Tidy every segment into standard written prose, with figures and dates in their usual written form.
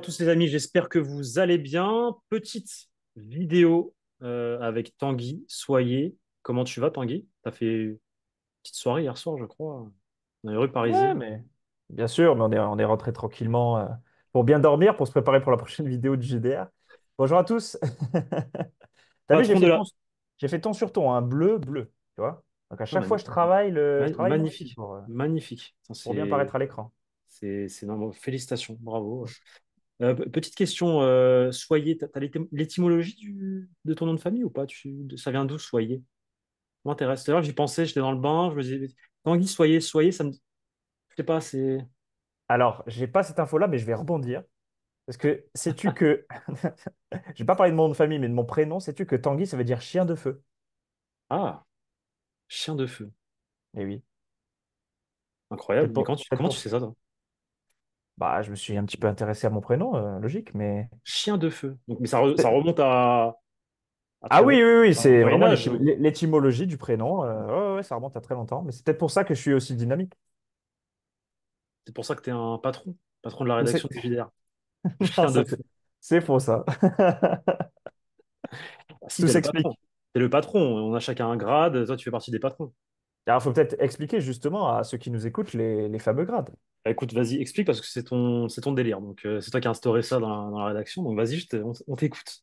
tous les amis, j'espère que vous allez bien. Petite vidéo avec Tanguy Soyer. Comment tu vas, Tanguy? T'as fait une petite soirée hier soir, je crois, dans les rues Ouais, parisiennes. mais bien sûr, mais on est rentré tranquillement pour bien dormir, pour se préparer pour la prochaine vidéo du GDR. Bonjour à tous. T'as vu, Patron de la... j'ai fait ton sur ton, un bleu, bleu, tu vois. Donc à Ah, chaque fois, je travaille moi aussi magnifique, magnifique. Attends, pour bien paraître à l'écran. non, bon, félicitations, bravo. Petite question, Soyer, t'as l'étymologie de ton nom de famille ou pas? Ça vient d'où, Soyer? Ça m'intéresse. D'ailleurs, j'y pensais, j'étais dans le bain, je me disais, Tanguy Soyer, Soyer, ça me... Je sais pas, c'est... Alors, j'ai pas cette info-là, mais je vais rebondir. Parce que sais-tu que, je vais pas parler de mon nom de famille, mais de mon prénom, sais-tu que Tanguy, ça veut dire chien de feu? Ah, chien de feu. Eh oui. Incroyable. Mais Peut-être comment tu pour sais ça, toi? Bah, je me suis un petit peu intéressé à mon prénom, logique, mais. Chien de feu. Donc, mais ça remonte à Ah très oui, longtemps. oui, oui, Au c'est Moyen vraiment Âge. l'étymologie du prénom. Ouais, ouais, ça remonte à très longtemps. Mais c'est peut-être pour ça que je suis aussi dynamique. C'est pour ça que tu es un patron. Patron de la Ou c'est- rédaction du JDR. Non, Chien de feu. c'est faux, ça. Ah, si, Tout t'es le patron. s'explique. T'es le patron. On a chacun un grade. Toi, tu fais partie des patrons. Alors, il faut peut-être expliquer justement à ceux qui nous écoutent les fameux grades. Bah, écoute, vas-y, explique parce que c'est ton délire. Donc, c'est toi qui as instauré ça dans la rédaction. Donc, vas-y, on t'écoute.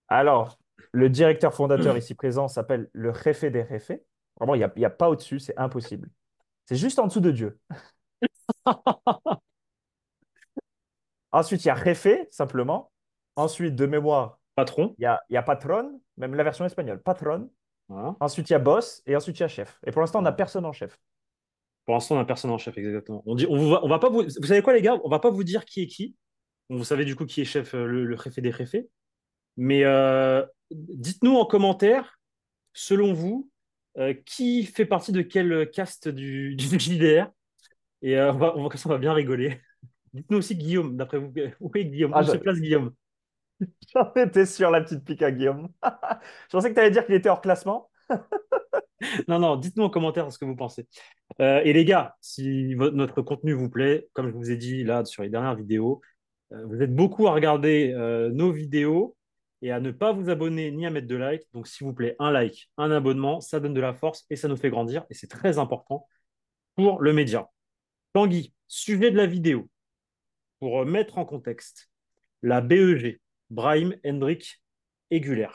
Alors, le directeur fondateur ici présent s'appelle le Jefe des Jefes. Vraiment, il y a pas au-dessus, c'est impossible. C'est juste en dessous de Dieu. Ensuite, il y a Jefe, simplement. Ensuite, de mémoire, Patron. il y a patron, même la version espagnole, patron. Voilà. Ensuite, il y a boss et ensuite, il y a chef. Et pour l'instant, on n'a Voilà. personne en chef. Pour l'instant, on a personne en chef, exactement. On va pas vous savez quoi, les gars? On va pas vous dire qui est qui. Bon, vous savez du coup qui est chef, le préfet des préfets. Mais dites-nous en commentaire, selon vous, qui fait partie de quel cast du JDR. Et comme ça, on va bien rigoler. Dites-nous aussi Guillaume, d'après vous. Où est Guillaume? Ah, Où se place Guillaume? j'en étais sur la petite pique à Guillaume. Je pensais que tu allais dire qu'il était hors classement. Non, non, dites-nous en commentaire ce que vous pensez. Et les gars, si notre contenu vous plaît, comme je vous ai dit là sur les dernières vidéos, vous êtes beaucoup à regarder nos vidéos et à ne pas vous abonner ni à mettre de like. Donc, s'il vous plaît, un like, un abonnement, ça donne de la force et ça nous fait grandir. Et c'est très important pour le média. Tanguy, sujet de la vidéo, pour mettre en contexte, la BEG, Brahim Hendrik Eguler.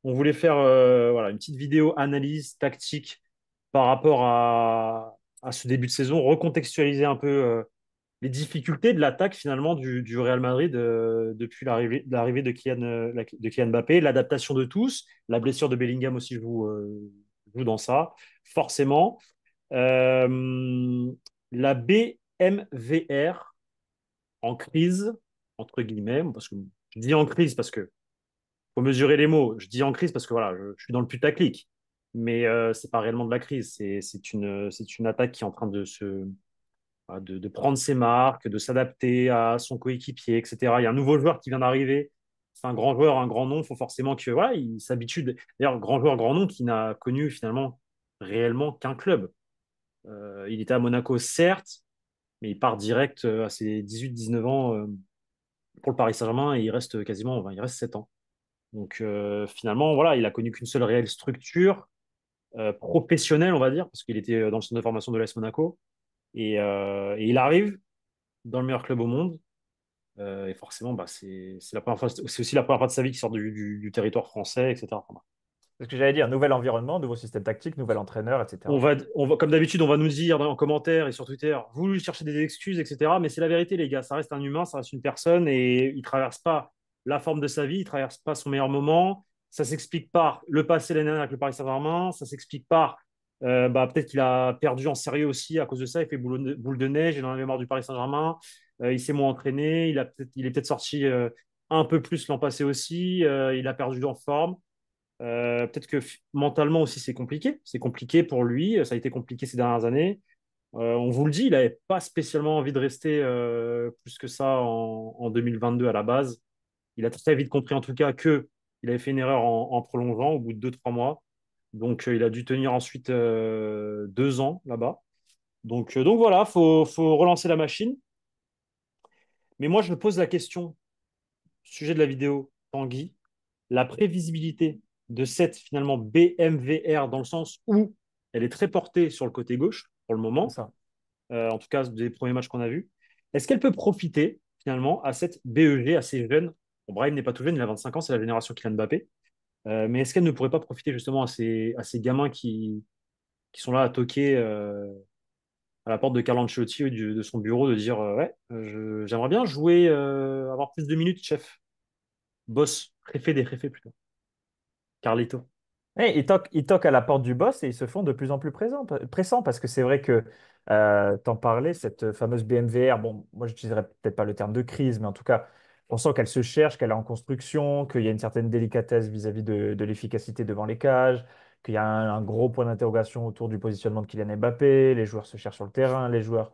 On voulait faire voilà, une petite vidéo analyse tactique par rapport à ce début de saison, recontextualiser un peu les difficultés de l'attaque finalement du Real Madrid depuis l'arrivée de Kylian Mbappé, l'adaptation de tous, la blessure de Bellingham aussi joue dans ça, forcément. Euh, la BMVR en crise, entre guillemets, parce que je dis en crise parce que faut mesurer les mots. Je dis en crise parce que voilà, je suis dans le putaclic. Mais c'est pas réellement de la crise. C'est une attaque qui est en train de prendre ses marques, de s'adapter à son coéquipier, etc. Il y a un nouveau joueur qui vient d'arriver. C'est un grand joueur, un grand nom. Il faut forcément que voilà, il s'habitue. D'ailleurs, grand joueur, grand nom qui n'a connu finalement réellement qu'un club. Il était à Monaco, certes, mais il part direct à ses 18-19 ans pour le Paris Saint-Germain et il reste quasiment, enfin, il reste 7 ans. Donc finalement, voilà, il a connu qu'une seule réelle structure professionnelle, on va dire, parce qu'il était dans le centre de formation de l'AS Monaco. Et il arrive dans le meilleur club au monde. Et forcément, bah, c'est la première fois, c'est aussi la première fois de sa vie qui sort du territoire français, etc. Enfin, C'est ce que j'allais dire. Nouvel environnement, nouveau système tactique, nouvel entraîneur, etc. comme d'habitude, on va nous dire en commentaire et sur Twitter, vous lui cherchez des excuses, etc. Mais c'est la vérité, les gars. Ça reste un humain, ça reste une personne et il traverse pas la forme de sa vie, il traverse pas son meilleur moment. Ça s'explique par le passé l'année dernière avec le Paris Saint-Germain. Ça s'explique par bah, peut-être qu'il a perdu en sérieux aussi à cause de ça. Il fait boule de neige, il en avait marre du Paris Saint-Germain. Il s'est moins entraîné. Il est peut-être sorti un peu plus l'an passé aussi. Il a perdu en forme. Peut-être que mentalement aussi, c'est compliqué. C'est compliqué pour lui. Ça a été compliqué ces dernières années. On vous le dit, il n'avait pas spécialement envie de rester plus que ça en 2022 à la base. Il a très vite compris en tout cas que il avait fait une erreur en prolongeant au bout de 2-3 mois. Donc il a dû tenir ensuite 2 ans là-bas. Donc voilà, faut relancer la machine. Mais moi, je me pose la question. sujet de la vidéo, Tanguy, la prévisibilité de cette finalement BMVR dans le sens où elle est très portée sur le côté gauche pour le C'est moment, ça. en tout cas des premiers matchs qu'on a vus. Est-ce qu'elle peut profiter finalement à cette BEG assez jeune? Bon, Brahim n'est pas tout jeune, il a 25 ans, c'est la génération Kylian Mbappé. Mais est-ce qu'elle ne pourrait pas profiter justement à ces gamins qui sont là à toquer à la porte de Carlo Ancelotti ou de son bureau de dire ouais, j'aimerais bien jouer, avoir plus de minutes, chef, boss, préfet des préfets plutôt, Carlito. Et ils toquent à la porte du boss et ils se font de plus en plus pressants parce que c'est vrai que t'en parlais, cette fameuse BMVR, bon, moi je n'utiliserais peut-être pas le terme de crise, mais en tout cas, on sent qu'elle se cherche, qu'elle est en construction, qu'il y a une certaine délicatesse vis-à-vis de l'efficacité devant les cages, qu'il y a un gros point d'interrogation autour du positionnement de Kylian Mbappé, les joueurs se cherchent sur le terrain, les joueurs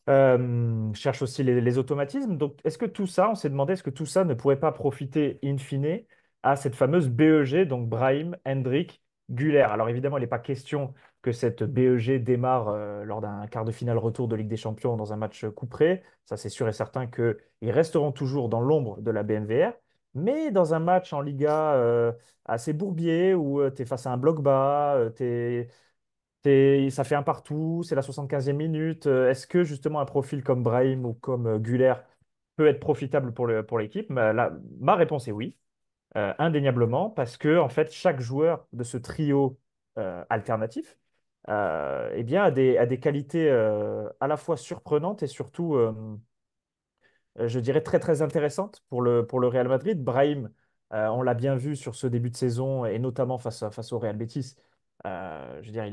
cherche aussi les automatismes. Donc, est-ce que tout ça, on s'est demandé, est-ce que tout ça ne pourrait pas profiter in fine à cette fameuse BEG, donc Brahim, Hendrik, Güler? Alors évidemment, il n'est pas question que cette BEG démarre lors d'un quart de finale retour de Ligue des Champions dans un match couperé. Ça, c'est sûr et certain qu'ils resteront toujours dans l'ombre de la BMVR. Mais dans un match en Liga assez bourbier où tu es face à un bloc bas, ça fait un partout, c'est la 75e minute. Est-ce que justement un profil comme Brahim ou comme Güler peut être profitable pour l'équipe? Ma réponse est oui, indéniablement, parce que en fait, chaque joueur de ce trio alternatif eh bien, a des qualités à la fois surprenantes et surtout, je dirais, très très intéressantes pour le Real Madrid. Brahim, on l'a bien vu sur ce début de saison et notamment face au Real Betis. Je veux dire,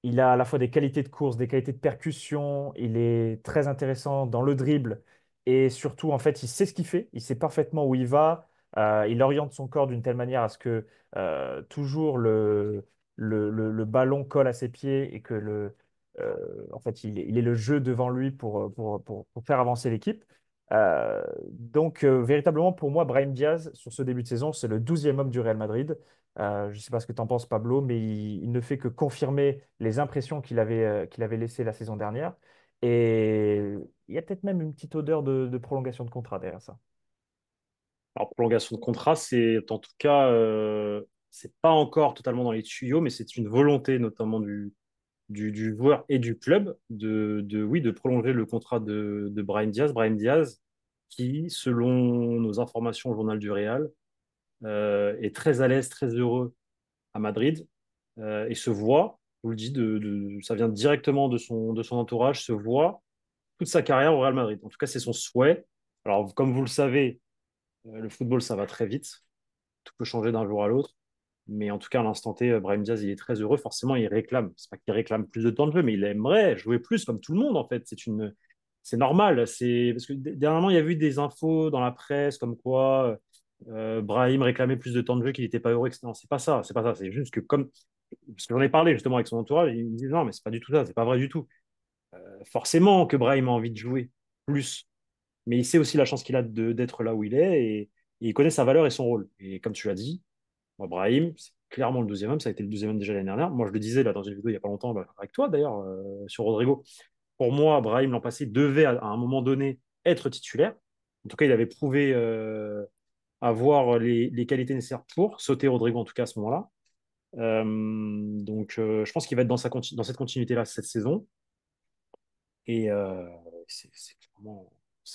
il a à la fois des qualités de course, des qualités de percussion, il est très intéressant dans le dribble et surtout, en fait, il sait ce qu'il fait, il sait parfaitement où il va, il oriente son corps d'une telle manière à ce que toujours le ballon colle à ses pieds et que en fait, il est le jeu devant lui pour faire avancer l'équipe. Véritablement, pour moi, Brahim Diaz, sur ce début de saison, c'est le 12e homme du Real Madrid. Je ne sais pas ce que tu en penses, Pablo, mais il ne fait que confirmer les impressions qu'il avait laissées la saison dernière. Et il y a peut-être même une petite odeur de prolongation de contrat derrière ça. Alors, prolongation de contrat, c'est en tout cas, c'est pas encore totalement dans les tuyaux, mais c'est une volonté notamment du joueur et du club oui, de prolonger le contrat de Brahim Diaz. Brahim Diaz, qui, selon nos informations au journal du Real, est très à l'aise, très heureux à Madrid et se voit, je vous le dis, ça vient directement de son entourage, se voit toute sa carrière au Real Madrid. En tout cas, c'est son souhait. Alors, comme vous le savez, le football, ça va très vite. Tout peut changer d'un jour à l'autre. Mais en tout cas, à l'instant T, Brahim Diaz, il est très heureux. Forcément, il réclame. C'est pas qu'il réclame plus de temps de jeu, mais il aimerait jouer plus comme tout le monde, en fait. C'est normal. Parce que dernièrement, il y a eu des infos dans la presse comme quoi Brahim réclamait plus de temps de jeu, qu'il n'était pas heureux, etc. Non, c'est pas ça. C'est pas ça. C'est juste que parce que j'en ai parlé justement avec son entourage, il me disait non, mais c'est pas du tout ça. C'est pas vrai du tout. Forcément que Brahim a envie de jouer plus, mais il sait aussi la chance qu'il a d'être là où il est et il connaît sa valeur et son rôle. Et comme tu l'as dit, moi, Brahim, c'est clairement le deuxième homme. Ça a été le deuxième homme déjà l'année dernière. Moi, je le disais là dans une vidéo il n'y a pas longtemps, bah, avec toi d'ailleurs, sur Rodrigo. Pour moi, Brahim, l'an passé, devait à un moment donné être titulaire. En tout cas, il avait prouvé avoir les qualités nécessaires pour sauter Rodrigo, en tout cas à ce moment-là. Je pense qu'il va être dans cette continuité-là cette saison. Et c'est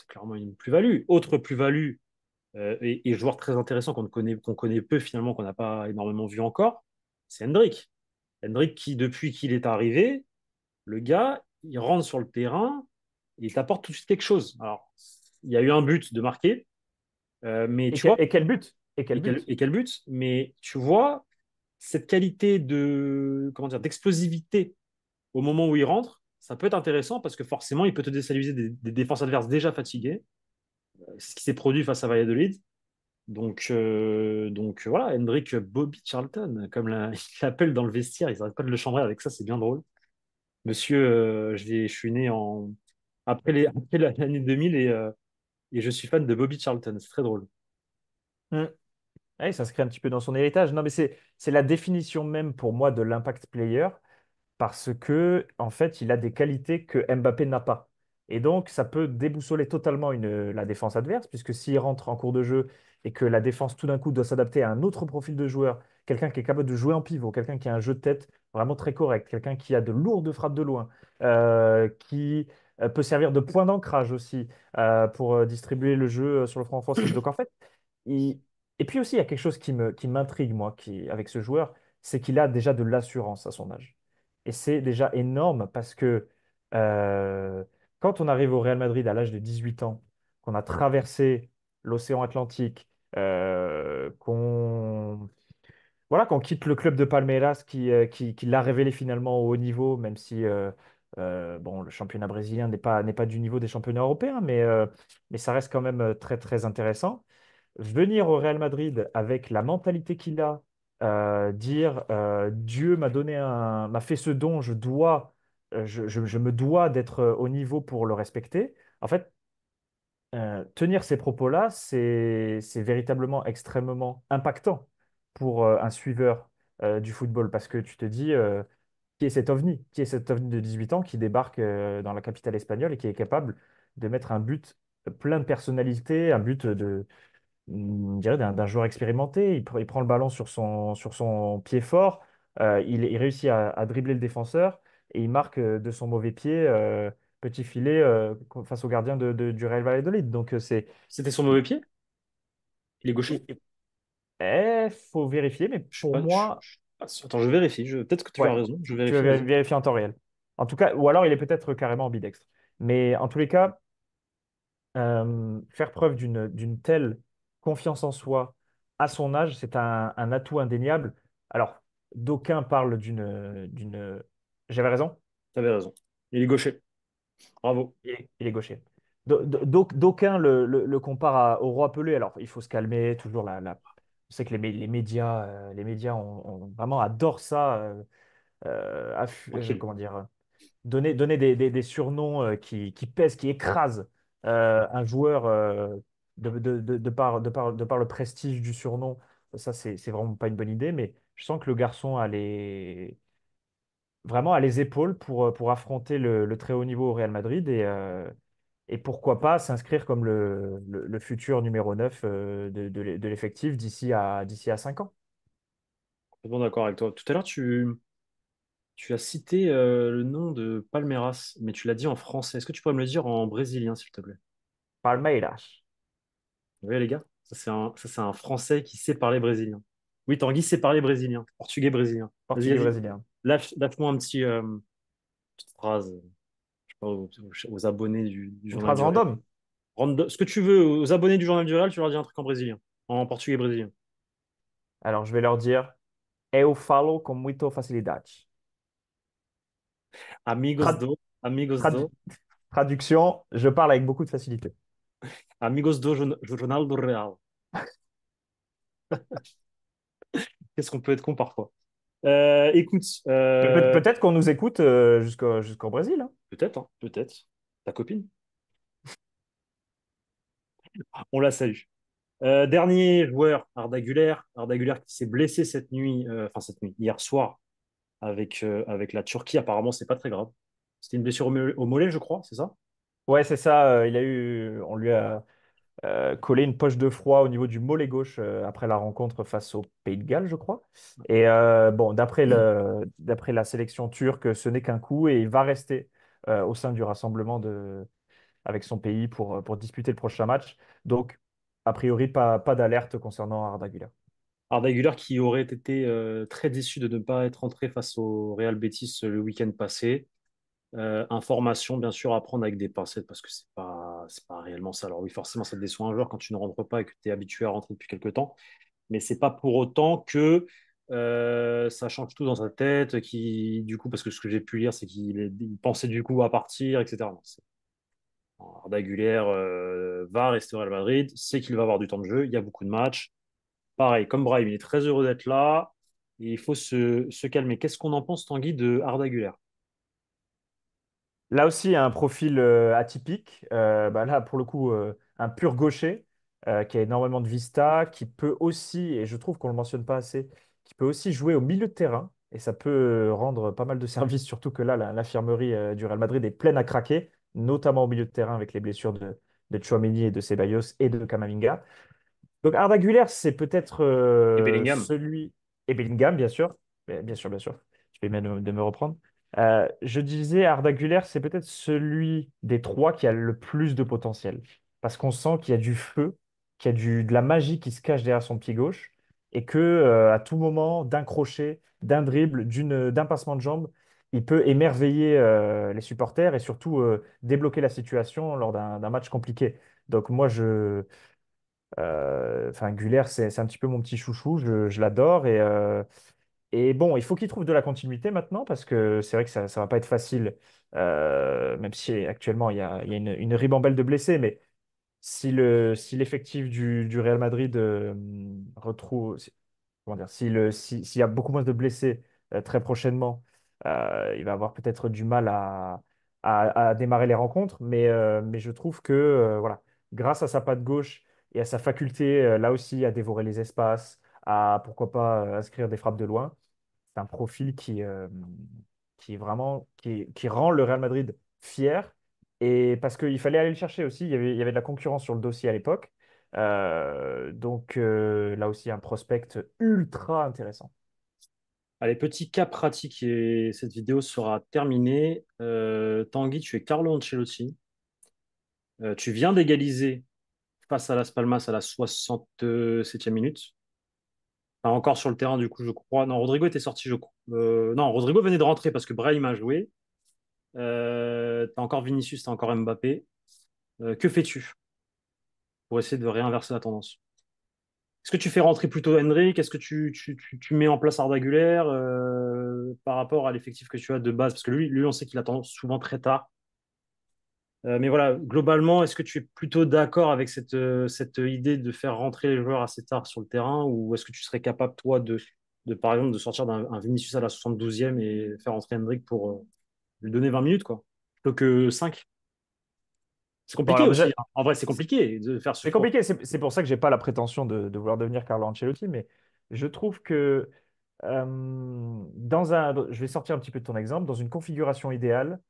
clairement une plus-value. Autre plus-value et joueur très intéressant qu'on connaît peu finalement, qu'on n'a pas énormément vu encore, c'est Hendrik. Hendrik qui, depuis qu'il est arrivé, le gars, il rentre sur le terrain, il t'apporte tout de suite quelque chose. Alors, il y a eu un but de marquer, mais tu vois, Et quel but? Et quel but? et quel but, mais tu vois, cette qualité de, comment dire, d'explosivité au moment où il rentre, ça peut être intéressant parce que forcément, il peut te déstabiliser des défenses adverses déjà fatiguées. C'est ce qui s'est produit face à Valladolid. Voilà, Hendrik Bobby Charlton, comme il l'appelle dans le vestiaire, ils n'arrêtent pas de le chambrer avec ça, c'est bien drôle. Monsieur, je suis né après l'année 2000 et je suis fan de Bobby Charlton, c'est très drôle. Hmm. Ouais, ça se crée un petit peu dans son héritage. Non, mais c'est la définition même pour moi de l'impact player parce que en fait, il a des qualités que Mbappé n'a pas. Et donc, ça peut déboussoler totalement la défense adverse, puisque s'il rentre en cours de jeu et que la défense tout d'un coup doit s'adapter à un autre profil de joueur, quelqu'un qui est capable de jouer en pivot, quelqu'un qui a un jeu de tête vraiment très correct, quelqu'un qui a de lourdes frappes de loin, qui peut servir de point d'ancrage aussi pour distribuer le jeu sur le front offensif. Donc en fait, il- et puis aussi, il y a quelque chose qui m'intrigue, moi, avec ce joueur, c'est qu'il a déjà de l'assurance à son âge. Et c'est déjà énorme parce que euh, quand on arrive au Real Madrid à l'âge de 18 ans, qu'on a traversé l'océan Atlantique, qu'on quitte le club de Palmeiras qui l'a révélé finalement au haut niveau, même si bon, le championnat brésilien n'est pas du niveau des championnats européens, mais ça reste quand même très, très intéressant. Venir au Real Madrid avec la mentalité qu'il a, dire Dieu m'a fait ce don, je me dois d'être au niveau pour le respecter. En fait, tenir ces propos-là, c'est véritablement extrêmement impactant pour un suiveur du football parce que tu te dis qui est cet ovni? Qui est cet ovni de 18 ans qui débarque dans la capitale espagnole et qui est capable de mettre un but plein de personnalité, un but on dirait d'un joueur expérimenté. Il prend le ballon sur son pied fort, il réussit à dribbler le défenseur et il marque de son mauvais pied, petit filet face au gardien du Real Valladolid. Donc C'était son mauvais pied? Il est gaucher? faut vérifier, mais Je sais pour pas. moi, Attends, je vérifie. Peut-être que tu as ouais, raison. Je tu vas vérifie, vas-y. vérifier en temps réel. En tout cas, ou alors il est peut-être carrément ambidextre. Mais en tous les cas, faire preuve d'une telle confiance en soi à son âge, c'est un atout indéniable. Alors, d'aucuns parlent d'une. J'avais raison, T'avais raison. Il est gaucher. Bravo. il est gaucher. D'aucuns le comparent au roi Pelé. Alors, il faut se calmer, toujours On sait que les médias vraiment adorent ça. Tranquille. Comment dire? Donner des surnoms qui pèsent, qui écrasent un joueur de par le prestige du surnom. Ça, c'est vraiment pas une bonne idée, mais je sens que le garçon vraiment a les épaules pour affronter le très haut niveau au Real Madrid et pourquoi pas s'inscrire comme le futur numéro 9 de l'effectif d'ici à 5 ans. Bon, d'accord avec toi. Tout à l'heure, tu as cité le nom de Palmeiras, mais tu l'as dit en français. Est-ce que tu pourrais me le dire en brésilien, s'il te plaît? Palmeiras, Oui, les gars, ça, c'est un Français qui sait parler brésilien. Oui, Tanguy sait parler brésilien, portugais brésilien. Vas-y, portugais vas-y. brésilien. Lâche-moi un petit, petite phrase, je sais pas, aux abonnés du Une Journal phrase du Réel. random. Ce que tu veux, aux abonnés du Journal du Réel, tu leur dis un truc en brésilien, en portugais brésilien. Alors, je vais leur dire, eu falo com muita facilidade. Amigos Trad- do, amigos tradu- do, Traduction, je parle avec beaucoup de facilité. amigos do Jornal do Real. Qu'est-ce qu'on peut être con parfois? Écoute, Peut-être qu'on nous écoute jusqu'au Brésil, hein. peut-être, hein, peut-être. Ta copine, on la salue. Dernier joueur, Arda Güler. Arda Güler qui s'est blessé cette nuit, enfin cette nuit, hier soir, avec la Turquie. Apparemment, c'est pas très grave. C'était une blessure au mollet, je crois, c'est ça? Ouais, c'est ça. On lui a collé une poche de froid au niveau du mollet gauche après la rencontre face au Pays de Galles, je crois. Et bon, d'après la sélection turque, ce n'est qu'un coup et il va rester au sein du rassemblement avec son pays pour disputer le prochain match. Donc, a priori, pas d'alerte concernant Arda Güler. Arda Güler qui aurait été très déçu de ne pas être entré face au Real Betis le week-end passé. Information, bien sûr, à prendre avec des pincettes parce que c'est pas réellement ça. Alors oui, forcément, ça te déçoit un joueur quand tu ne rentres pas et que tu es habitué à rentrer depuis quelques temps. Mais c'est pas pour autant que ça change tout dans sa tête, du coup, parce que ce que j'ai pu lire, c'est il pensait du coup à partir, etc. Non, Arda Güler va rester au Real Madrid, c'est qu'il va avoir du temps de jeu, il y a beaucoup de matchs. Pareil, comme Brahim, il est très heureux d'être là, et il faut se calmer. Qu'est-ce qu'on en pense, Tanguy, de Arda Güler? Là aussi, un profil atypique. Bah là, pour le coup, un pur gaucher qui a énormément de vista, qui peut aussi, et je trouve qu'on ne le mentionne pas assez, qui peut aussi jouer au milieu de terrain. Et ça peut rendre pas mal de services, surtout que là, l'infirmerie du Real Madrid est pleine à craquer. notamment au milieu de terrain avec les blessures de Tchouaméni et de Ceballos et de Camavinga. Donc Arda Güler, c'est peut-être Et Bellingham. celui, et Bellingham, bien sûr. Bien sûr, bien sûr. Je vais bien de me reprendre. Je disais, Arda Güler, c'est peut-être celui des trois qui a le plus de potentiel. Parce qu'on sent qu'il y a du feu, qu'il y a de la magie qui se cache derrière son pied gauche, et que à tout moment, d'un crochet, d'un dribble, d'un passement de jambe, il peut émerveiller les supporters et surtout débloquer la situation lors d'un match compliqué. Donc moi, enfin, Güler, c'est un petit peu mon petit chouchou, je l'adore. Et bon, il faut qu'il trouve de la continuité maintenant parce que c'est vrai que ça ne va pas être facile, même si actuellement il y a une ribambelle de blessés. Mais si l'effectif du Real Madrid retrouve, comment dire, s'il y a beaucoup moins de blessés très prochainement, il va avoir peut-être du mal à démarrer les rencontres. Mais je trouve que voilà, grâce à sa patte gauche et à sa faculté là aussi à dévorer les espaces, à pourquoi pas inscrire des frappes de loin, c'est un profil qui est vraiment qui rend le Real Madrid fier. Et parce qu'il fallait aller le chercher aussi, il y avait de la concurrence sur le dossier à l'époque. Donc là aussi, un prospect ultra intéressant. Allez, petit cas pratique et cette vidéo sera terminée. Tanguy, tu es Carlo Ancelotti. Tu viens d'égaliser face à Las Palmas à la 67e minute. Enfin, encore sur le terrain, du coup, je crois. Non, Rodrigo était sorti, je crois. Non, Rodrigo venait de rentrer parce que Brahim a joué. T'as encore Vinicius, t'as encore Mbappé. Que fais-tu pour essayer de réinverser la tendance? Est-ce que tu fais rentrer plutôt Hendrick? Est-ce que tu mets en place Arda Güler par rapport à l'effectif que tu as de base? Parce que lui, on sait qu'il attend souvent très tard. Mais voilà, globalement, est-ce que tu es plutôt d'accord avec cette idée de faire rentrer les joueurs assez tard sur le terrain ou est-ce que tu serais capable, toi, par exemple, de sortir d'un un Vinicius à la 72e et faire rentrer Hendrick pour lui donner 20 minutes, quoi, plutôt que 5? C'est Bon, compliqué alors aussi, déjà, hein. En vrai, c'est compliqué de faire ce c'est choix. compliqué, c'est pour ça que j'ai pas la prétention de vouloir devenir Carlo Ancelotti, mais je trouve que je vais sortir un petit peu de ton exemple, dans une configuration idéale,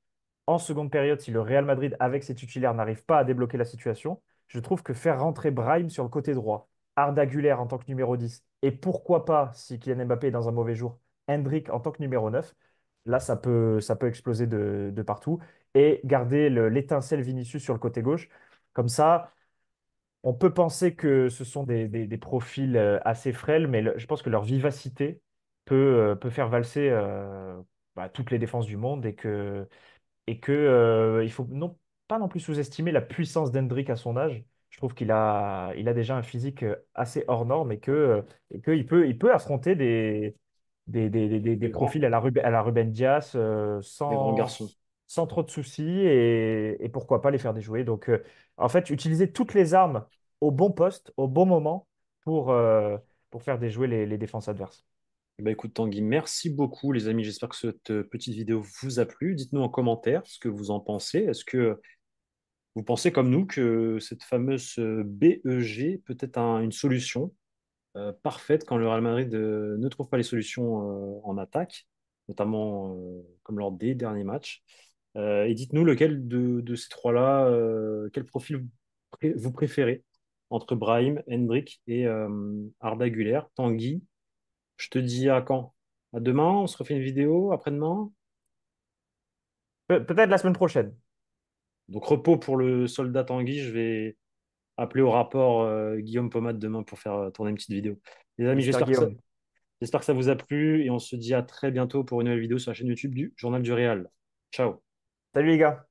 en seconde période, si le Real Madrid, avec ses titulaires, n'arrive pas à débloquer la situation, je trouve que faire rentrer Brahim sur le côté droit, Arda Güler en tant que numéro 10, et pourquoi pas, si Kylian Mbappé est dans un mauvais jour, Hendrick en tant que numéro 9, là, ça peut exploser de partout, et garder l'étincelle Vinicius sur le côté gauche. Comme ça, on peut penser que ce sont des profils assez frêles, mais je pense que leur vivacité peut faire valser toutes les défenses du monde il faut pas non plus sous-estimer la puissance d'Hendrick à son âge. Je trouve il a déjà un physique assez hors norme et il peut affronter des Des grands, profils à la Ruben Dias des grands garçons. sans trop de soucis et pourquoi pas les faire déjouer. Donc, en fait, utiliser toutes les armes au bon poste, au bon moment pour faire déjouer les défenses adverses. Bah écoute Tanguy, merci beaucoup les amis. J'espère que cette petite vidéo vous a plu. Dites-nous en commentaire ce que vous en pensez. Est-ce que vous pensez comme nous que cette fameuse BEG peut être une solution parfaite quand le Real Madrid ne trouve pas les solutions en attaque, notamment comme lors des derniers matchs. Et dites-nous lequel de ces trois-là, quel profil vous préférez entre Brahim, Hendrick et Arda Güler. Tanguy, je te dis à quand? À demain, on se refait une vidéo, après-demain. Peut-être la semaine prochaine. Donc repos pour le soldat Tanguy, je vais appeler au rapport Guillaume Pomade demain pour faire tourner une petite vidéo. Les amis, Mister Guillaume. j'espère que ça vous a plu et on se dit à très bientôt pour une nouvelle vidéo sur la chaîne YouTube du Journal du Réal. Ciao. Salut les gars.